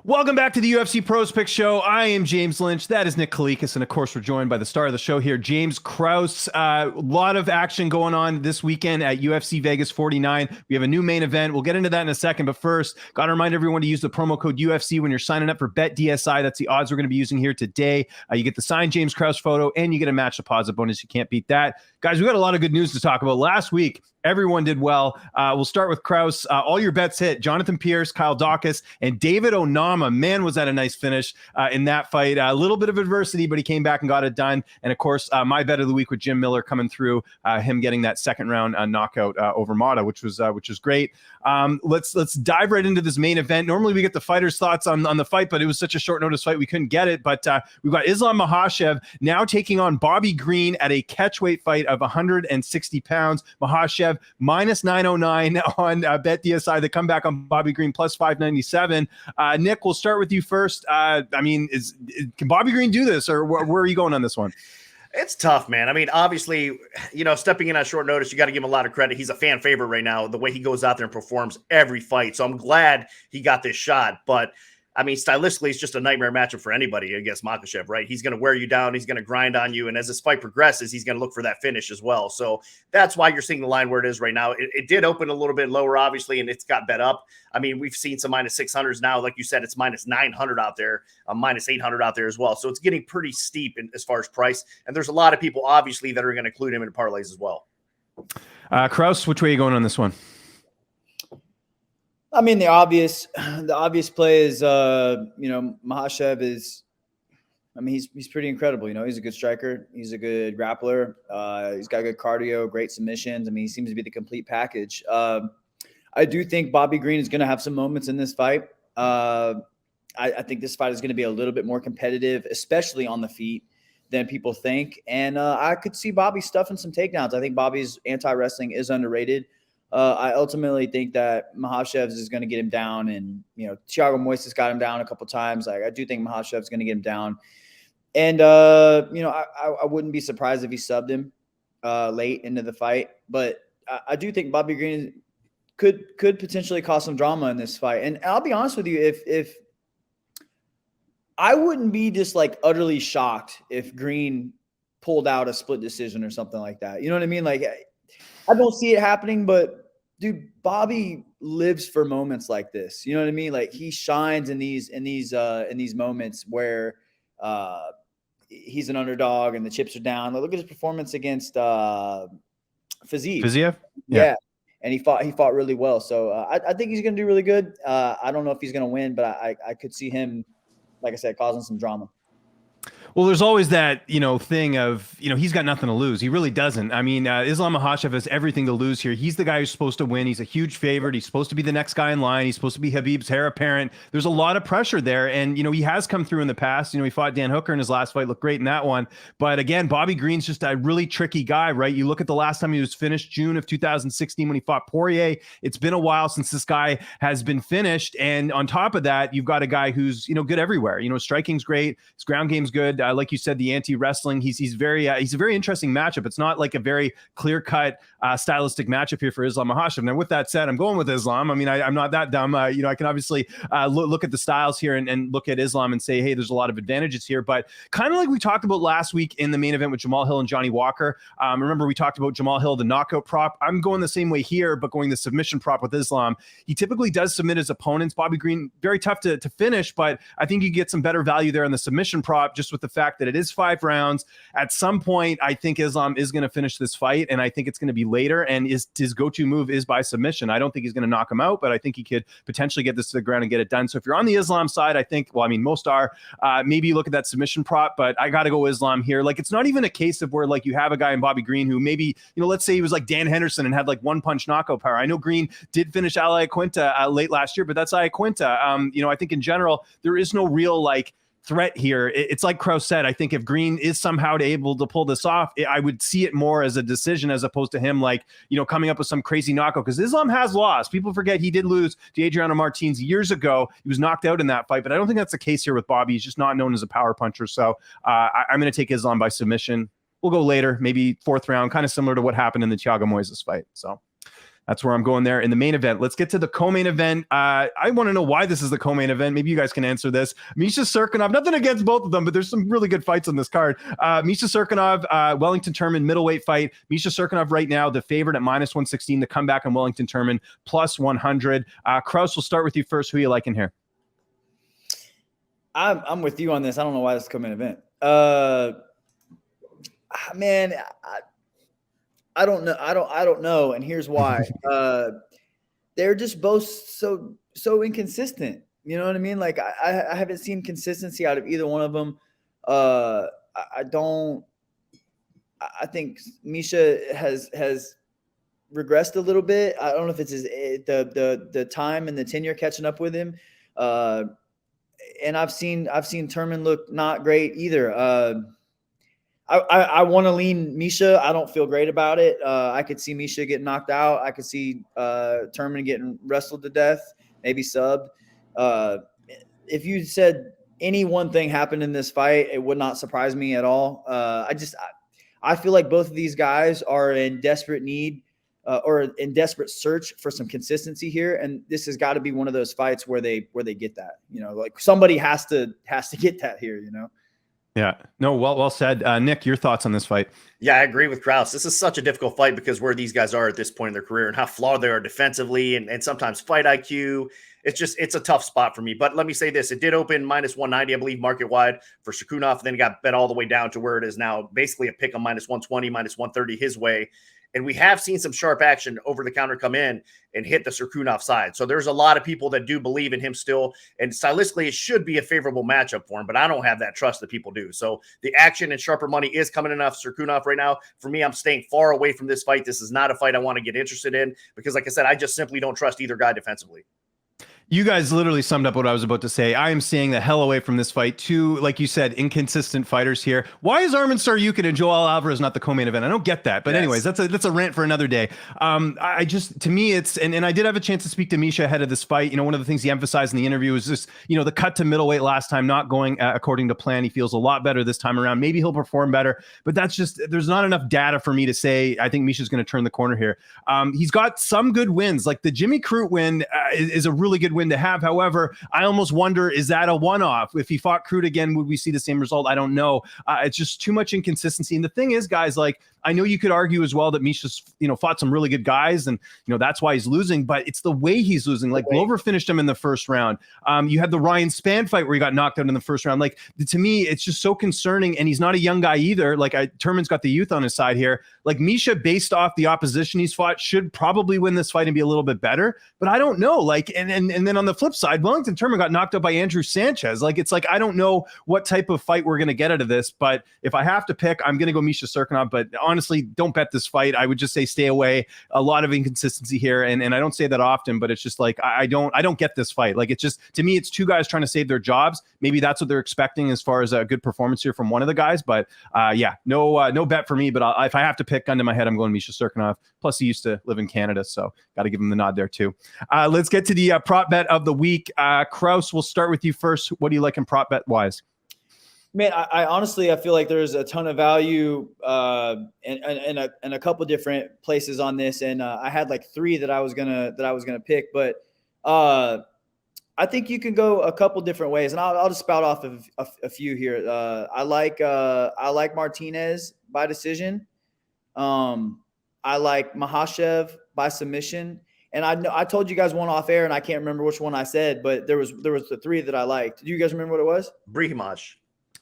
Welcome back to the UFC Pros Pick Show. I am James Lynch. That is Nick Kalikas. And of course, we're joined by the star of the show here, James Krause. A lot of action going on this weekend at UFC Vegas 49. We have a new main event. We'll get into that in a second. But first, got to remind everyone to use the promo code UFC when you're signing up for BetDSI. That's the odds we're going to be using here today. You get the signed James Krause photo and you get a match deposit bonus. You can't beat that. Guys, we got a lot of good news to talk about. Last week, everyone did well. We'll start with Krause. All your bets hit. Jonathan Pierce, Kyle Dawkins, and David Onama. Man, was that a nice finish in that fight. A little bit of adversity, but he came back and got it done. And of course, my bet of the week with Jim Miller coming through, him getting that second round knockout over Mata, which was great. Let's dive right into this main event. Normally we get the fighters' thoughts on the fight, but it was such a short notice fight we couldn't get it. But we've got Islam Makhachev now taking on Bobby Green at a catchweight fight of 160 pounds. Makhachev minus 909 on BetDSI. The comeback on Bobby Green plus 597. Nick, we'll start with you first. Can Bobby Green do this, or where are you going on this one? It's tough, man. I mean, obviously, stepping in on short notice, you got to give him a lot of credit. He's a fan favorite right now, the way he goes out there and performs every fight. So I'm glad he got this shot. But, I mean, stylistically, it's just a nightmare matchup for anybody against Makhachev, right? He's going to wear you down. He's going to grind on you. And as this fight progresses, he's going to look for that finish as well. So that's why you're seeing the line where it is right now. It did open a little bit lower, obviously, and it's got bet up. I mean, we've seen some minus 600s now. Like you said, it's minus 900 out there, minus 800 out there as well. So it's getting pretty steep as far as price. And there's a lot of people, obviously, that are going to include him in parlays as well. Krause, which way are you going on this one? I mean, the obvious play is, Makhachev is, he's pretty incredible. He's a good striker. He's a good grappler. He's got good cardio, great submissions. I mean, he seems to be the complete package. I do think Bobby Green is going to have some moments in this fight. I think this fight is going to be a little bit more competitive, especially on the feet, than people think. And I could see Bobby stuffing some takedowns. I think Bobby's anti-wrestling is underrated. I ultimately think that Makhachev is going to get him down, and Thiago Moises got him down a couple times. I do think Makhachev is going to get him down, and I wouldn't be surprised if he subbed him late into the fight. But I do think Bobby Green could potentially cause some drama in this fight. And I'll be honest with you, if I wouldn't be just like utterly shocked if Green pulled out a split decision or something like that. You know what I mean? Like, I don't see it happening, but dude, Bobby lives for moments like this. You know what I mean? Like, he shines in these moments where he's an underdog and the chips are down. Look at his performance against Fiziev. Yeah. And he fought really well. So I think he's going to do really good. I don't know if he's going to win, but I could see him, like I said, causing some drama. Well, there's always that, thing of, he's got nothing to lose. He really doesn't. I mean, Islam Makhachev has everything to lose here. He's the guy who's supposed to win. He's a huge favorite. He's supposed to be the next guy in line. He's supposed to be Khabib's heir apparent. There's a lot of pressure there. And, he has come through in the past. He fought Dan Hooker in his last fight, looked great in that one. But again, Bobby Green's just a really tricky guy, right? You look at the last time he was finished, June of 2016, when he fought Poirier. It's been a while since this guy has been finished. And on top of that, you've got a guy who's, good everywhere. Striking's great. His ground game's good. Like you said, the anti-wrestling, he's a very interesting matchup. It's not like a very clear-cut stylistic matchup here for Islam Makhachev. Now, with that said, I'm going with Islam. I mean, I'm not that dumb. I can obviously look at the styles here and look at Islam and say, hey, there's a lot of advantages here. But kind of like we talked about last week in the main event with Jamal Hill and Johnny Walker. Remember, we talked about Jamal Hill, the knockout prop. I'm going the same way here, but going the submission prop with Islam. He typically does submit his opponents. Bobby Green, very tough to finish, but I think you get some better value there on the submission prop, just with the fact that it is 5 rounds. At some point, I think Islam is going to finish this fight, and I think it's going to be later, and his go-to move is by submission. I don't think he's going to knock him out, but I think he could potentially get this to the ground and get it done. So if you're on the Islam side, I think, most are, maybe you look at that submission prop, but I got to go Islam here. Like, it's not even a case of where, like, you have a guy in Bobby Green who maybe, let's say he was like Dan Henderson and had like one-punch knockout power. I know Green did finish Al Iaquinta late last year, but that's Iaquinta. I think in general, there is no real, like, threat here. It's like Krause said, I think if Green is somehow able to pull this off, I would see it more as a decision as opposed to him coming up with some crazy knockout, because Islam has lost. People forget he did lose to Adriano Martins years ago. He was knocked out in that fight, but I don't think that's the case here with Bobby. He's just not known as a power puncher. So I'm going to take Islam by submission. We'll go later, maybe 4th round, kind of similar to what happened in the Thiago Moises fight. So That's where I'm going there in the main event. Let's get to the co-main event. I want to know why this is the co-main event. Maybe you guys can answer this. Misha Cirkunov, nothing against both of them, but there's some really good fights on this card. Misha Cirkunov, Wellington Turman middleweight fight. Misha Cirkunov right now, the favorite at -116. The comeback on Wellington Turman +100. Krause, we'll start with you first. Who you liking here? I'm with you on this. I don't know why this is co-main event. Man, I don't know. I don't know. And here's why. They're just both so inconsistent. You know what I mean? Like I haven't seen consistency out of either one of them. I think Misha has regressed a little bit. I don't know if it's the time and the tenure catching up with him. And I've seen Turman look not great either. I want to lean Misha. I don't feel great about it. I could see Misha getting knocked out. I could see Turman getting wrestled to death, maybe subbed. If you said any one thing happened in this fight, it would not surprise me at all. I feel like both of these guys are in desperate need or in desperate search for some consistency here, and this has got to be one of those fights where they get that. You know, like somebody has to get that here. You know. Yeah, no, well said. Nick, your thoughts on this fight? Yeah, I agree with Krause. This is such a difficult fight because where these guys are at this point in their career and how flawed they are defensively and sometimes fight IQ. It's a tough spot for me. But let me say this. It did open -190, I believe, market wide for Cirkunov. Then it got bet all the way down to where it is now, basically a pick on -120, -130 his way. And we have seen some sharp action over the counter come in and hit the Cirkunov side. So there's a lot of people that do believe in him still. And stylistically, it should be a favorable matchup for him, but I don't have that trust that people do. So the action and sharper money is coming enough Cirkunov right now. For me, I'm staying far away from this fight. This is not a fight I want to get interested in because, like I said, I just simply don't trust either guy defensively. You guys literally summed up what I was about to say. I am staying the hell away from this fight. Two, like you said, inconsistent fighters here. Why is Arman Tsarukyan and Joel Alvarez not the co-main event? I don't get that. But anyways, that's a rant for another day. I just, to me, it's, and I did have a chance to speak to Misha ahead of this fight. You know, one of the things he emphasized in the interview was just, you know, the cut to middleweight last time not going according to plan. He feels a lot better this time around. Maybe he'll perform better, but that's just, there's not enough data for me to say I think Misha's going to turn the corner here. He's got some good wins. Like the Jimmy Crute win is a really good win to have. However, I almost wonder, is that a one-off? If he fought Crute again, would we see the same result? I don't know. It's just too much inconsistency. And the thing is, guys, like, I know you could argue as well that Misha's, you know, fought some really good guys and, you know, that's why he's losing, but it's the way he's losing. Like Glover finished him in the first round. You had the Ryan Spann fight where he got knocked out in the first round. Like, to me, it's just so concerning. And he's not a young guy either. Like, Turman's got the youth on his side here. Like, Misha, based off the opposition he's fought, should probably win this fight and be a little bit better. But I don't know. Like, and then on the flip side, Wellington Turman got knocked out by Andrew Sanchez. Like, it's like, I don't know what type of fight we're going to get out of this. But if I have to pick, I'm going to go Misha Cirkunov. But honestly, don't bet this fight. I would just say stay away. A lot of inconsistency here, and I don't say that often, but it's just like I don't get this fight. Like, it's just, to me, it's two guys trying to save their jobs. Maybe that's what they're expecting as far as a good performance here from one of the guys. But yeah, no bet for me. But if I have to pick, gun to my head, I'm going Misha Cirkunov. Plus, he used to live in Canada, so got to give him the nod there too. Let's get to the prop bet of the week. Krause, we'll start with you first. What do you like in prop bet wise? Man, I honestly, I feel like there's a ton of value in a couple different places on this, and I had like three that I was gonna pick, but I think you can go a couple different ways, and I'll just spout off of a few here. I like Martinez by decision. I like Makhachev by submission. And I told you guys one off air, and I can't remember which one I said, but there was the three that I liked. Do you guys remember what it was? Brihimaj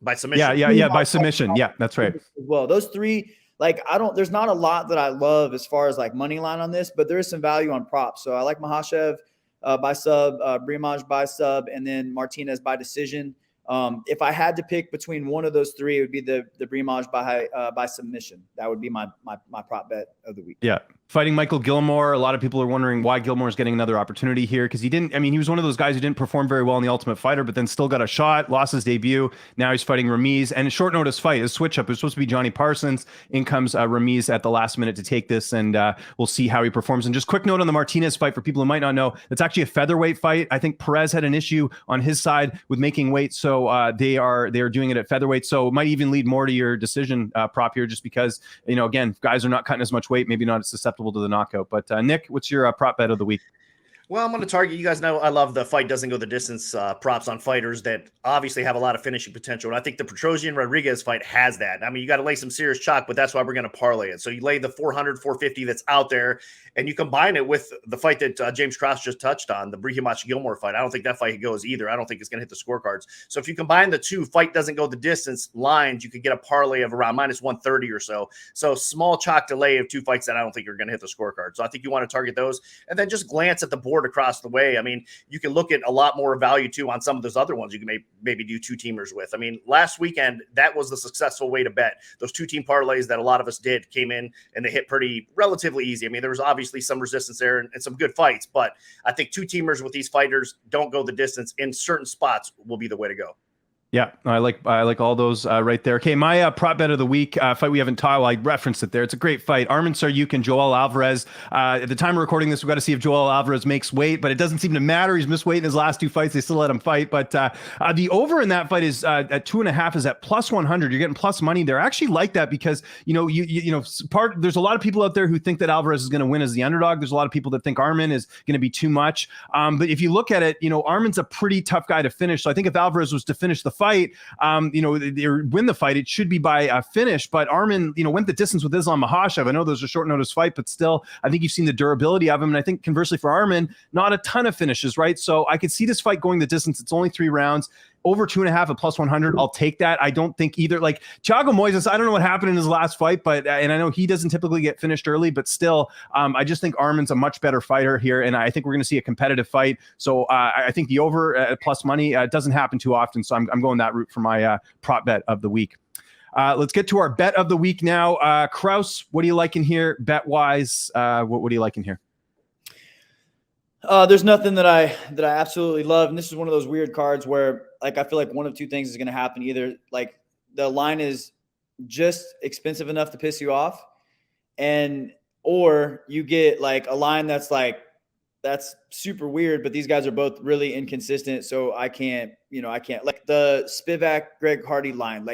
by submission. Yeah, by submission. Yeah, that's right. Well, those three, like, there's not a lot that I love as far as like money line on this, but there is some value on props. So I like Makhachev by sub, Brihimaj by sub, and then Martinez by decision. If I had to pick between one of those three, it would be the Brihimaj by submission. That would be my prop bet of the week. Yeah. Fighting Michael Gilmore. A lot of people are wondering why Gilmore's getting another opportunity here, because he was one of those guys who didn't perform very well in the Ultimate Fighter, but then still got a shot, lost his debut. Now he's fighting Ramiz, and a short notice fight, his switch up. It was supposed to be Johnny Parsons. In comes Ramiz at the last minute to take this, and we'll see how he performs. And just quick note on the Martinez fight for people who might not know, it's actually a featherweight fight. I think Perez had an issue on his side with making weight, so they are doing it at featherweight. So it might even lead more to your decision prop here, just because, you know, again, guys are not cutting as much weight, maybe not as susceptible susceptible to the knockout. But Nick, what's your prop bet of the week? Well, I'm going to target, you guys know I love the fight doesn't go the distance props on fighters that obviously have a lot of finishing potential. And I think the Petrosian-Rodriguez fight has that. I mean, you got to lay some serious chalk, but that's why we're going to parlay it. So you lay the 400, 450 that's out there, and you combine it with the fight that James Krause just touched on, the Brihimach-Gilmore fight. I don't think that fight goes either. I don't think it's going to hit the scorecards. So if you combine the two fight doesn't go the distance lines, you could get a parlay of around minus 130 or so. So small chalk delay of two fights that I don't think are going to hit the scorecard. So I think you want to target those, and then just glance at the board across the way. I mean, you can look at a lot more value too on some of those other ones you can maybe do two teamers with. I mean, last weekend, that was the successful way to bet. Those two team parlays that a lot of us did came in and they hit pretty relatively easy. I mean, there was obviously some resistance there and some good fights, but I think two teamers with these fighters don't go the distance in certain spots will be the way to go. Yeah, I like all those right there. Okay, my prop bet of the week, fight we haven't taught, well, I referenced it there. It's a great fight. Arman Tsarukyan, Joel Alvarez. At the time of recording this, we've got to see if Joel Alvarez makes weight, but it doesn't seem to matter. He's missed weight in his last two fights. They still let him fight. But the over in that fight is at 2.5 is at plus 100. You're getting plus money there. I actually like that because, there's a lot of people out there who think that Alvarez is going to win as the underdog. There's a lot of people that think Arman is going to be too much. But if you look at it, Arman's a pretty tough guy to finish. So I think if Alvarez was to finish the fight, or win the fight, it should be by a finish. But Arman, went the distance with Islam Makhachev. I know those are short notice fight, but still, I think you've seen the durability of him. And I think conversely for Arman, not a ton of finishes, right? So I could see this fight going the distance. It's only 3 rounds. Over 2.5 at plus 100. I'll take that. I don't think either. Like Thiago Moises, I don't know what happened in his last fight, but and I know he doesn't typically get finished early, but still, I just think Arman's a much better fighter here, and I think we're going to see a competitive fight. So I think the over at plus money doesn't happen too often. So I'm going that route for my prop bet of the week. Let's get to our bet of the week now. Krause, what do you like in here, bet wise? What do you like in here? There's nothing that I absolutely love, and this is one of those weird cards where I feel like one of two things is going to happen. Either the line is just expensive enough to piss you off, or you get a line that's super weird, but these guys are both really inconsistent. So I can't like the Spivak Greg Hardy line.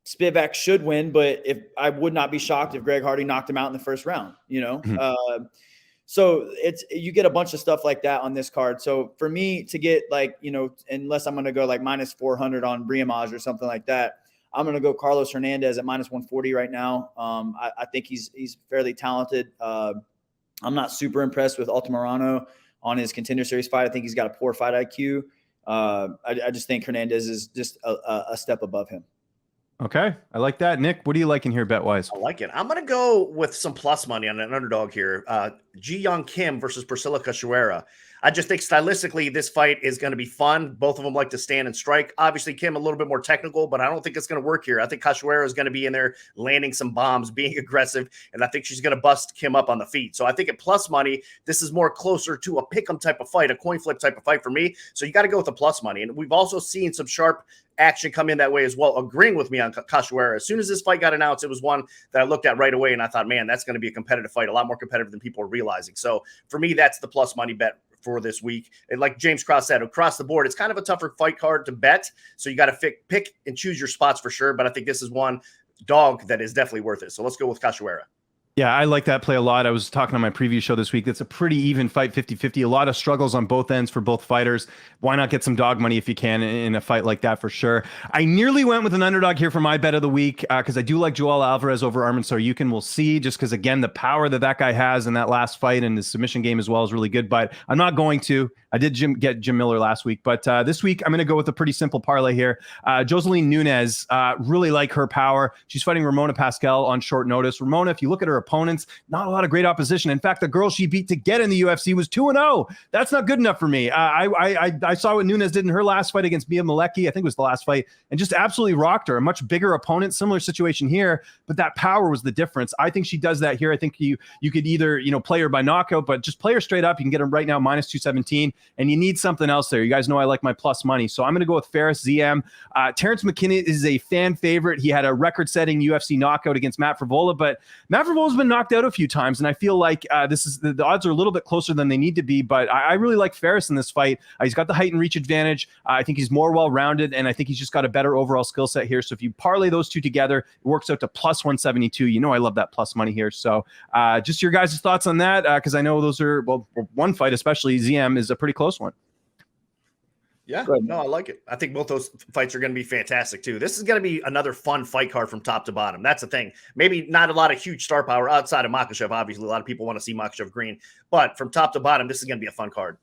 Spivak should win, but if I would not be shocked if Greg Hardy knocked him out in the first round. Mm-hmm. So you get a bunch of stuff like that on this card. So for me to get unless I'm going to go minus 400 on Brihimaj or something like that, I'm going to go Carlos Hernandez at minus 140 right now. I think he's fairly talented. I'm not super impressed with Altamirano on his Contender Series fight. I think he's got a poor fight IQ. I just think Hernandez is just a step above him. Okay, I like that. Nick, what do you like in here bet-wise? I like it. I'm going to go with some plus money on an underdog here. Ji Young Kim versus Priscilla Cachoeira. I just think stylistically this fight is going to be fun. Both of them like to stand and strike. Obviously, Kim a little bit more technical, but I don't think it's going to work here. I think Cachoeira is going to be in there landing some bombs, being aggressive, and I think she's going to bust Kim up on the feet. So I think at plus money, this is more closer to a pick'em type of fight, a coin flip type of fight for me. So you got to go with the plus money. And we've also seen some sharp action come in that way as well, agreeing with me on Cachoeira. As soon as this fight got announced, it was one that I looked at right away, and I thought, man, that's going to be a competitive fight, a lot more competitive than people are realizing. So for me, that's the plus money bet for this week. And like James Krause said, across the board, it's kind of a tougher fight card to bet. So you got to pick and choose your spots for sure. But I think this is one dog that is definitely worth it. So let's go with Cachoeira. Yeah, I like that play a lot. I was talking on my preview show this week. That's a pretty even fight, 50-50. A lot of struggles on both ends for both fighters. Why not get some dog money if you can in a fight like that for sure? I nearly went with an underdog here for my bet of the week because I do like Joel Alvarez over Arman Tsarukyan. We'll see, just because, again, the power that guy has in that last fight and his submission game as well is really good. But I'm not going to. I did get Jim Miller last week. But this week, I'm going to go with a pretty simple parlay here. Joseline Nunes, really like her power. She's fighting Ramona Pascal on short notice. Ramona, if you look at her opponents, not a lot of great opposition. In fact, the girl she beat to get in the UFC was 2-0. That's not good enough for me. I saw what Nunes did in her last fight against Mia Malecki. I think it was the last fight, and just absolutely rocked her. A much bigger opponent, similar situation here, but that power was the difference. I think she does that here. I think you could either play her by knockout, but just play her straight up. You can get her right now minus 217, and you need something else there. You guys know I like my plus money, so I'm going to go with Ferris ZM. Terrence McKinney is a fan favorite. He had a record-setting UFC knockout against Matt Frevola, but Matt Frevola Canelo's been knocked out a few times, and I feel like this is the odds are a little bit closer than they need to be. But I really like Ferris in this fight. He's got the height and reach advantage. I think he's more well-rounded, and I think he's just got a better overall skill set here. So if you parlay those two together, it works out to plus 172. You know I love that plus money here. So just your guys' thoughts on that, because I know those are, well, one fight especially, ZM, is a pretty close one. Yeah, no, I like it. I think both those fights are going to be fantastic too. This is going to be another fun fight card from top to bottom. That's the thing. Maybe not a lot of huge star power outside of Makhachev. Obviously, a lot of people want to see Makhachev green, but from top to bottom, this is going to be a fun card.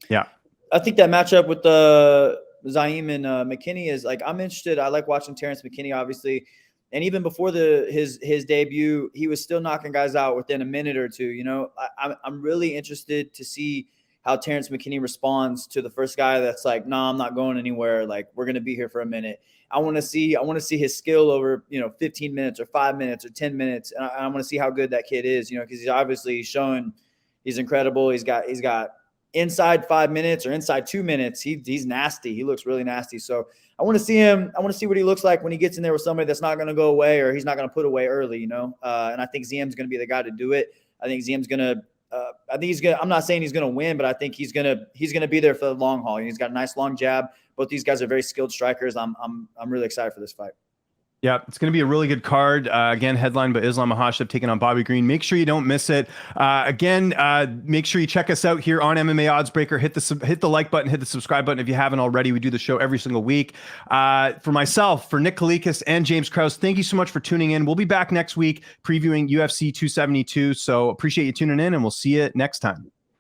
Yeah, I think that matchup with the Zaim and McKinney is like, I'm interested. I like watching Terrence McKinney, obviously, and even before his debut, he was still knocking guys out within a minute or two. You know, I'm really interested to see how Terrence McKinney responds to the first guy that's like, "Nah, I'm not going anywhere. Like, we're gonna be here for a minute." I want to see his skill over 15 minutes or 5 minutes or 10 minutes, and I want to see how good that kid is. Because he's obviously showing he's incredible. He's got inside 5 minutes or inside 2 minutes. He's nasty. He looks really nasty. So I want to see him. I want to see what he looks like when he gets in there with somebody that's not going to go away or he's not going to put away early. And I think ZM's going to be the guy to do it. I think ZM's going to. I'm not saying he's going to win, but I think he's going to be there for the long haul. He's got a nice long jab. Both these guys are very skilled strikers. I'm really excited for this fight. Yeah, it's going to be a really good card. Again, headlined by Islam Makhachev taking on Bobby Green. Make sure you don't miss it. Make sure you check us out here on MMA Oddsbreaker. Hit the like button, hit the subscribe button if you haven't already. We do the show every single week. For myself, for Nick Kalikas and James Krause, thank you so much for tuning in. We'll be back next week previewing UFC 272. So appreciate you tuning in, and we'll see you next time.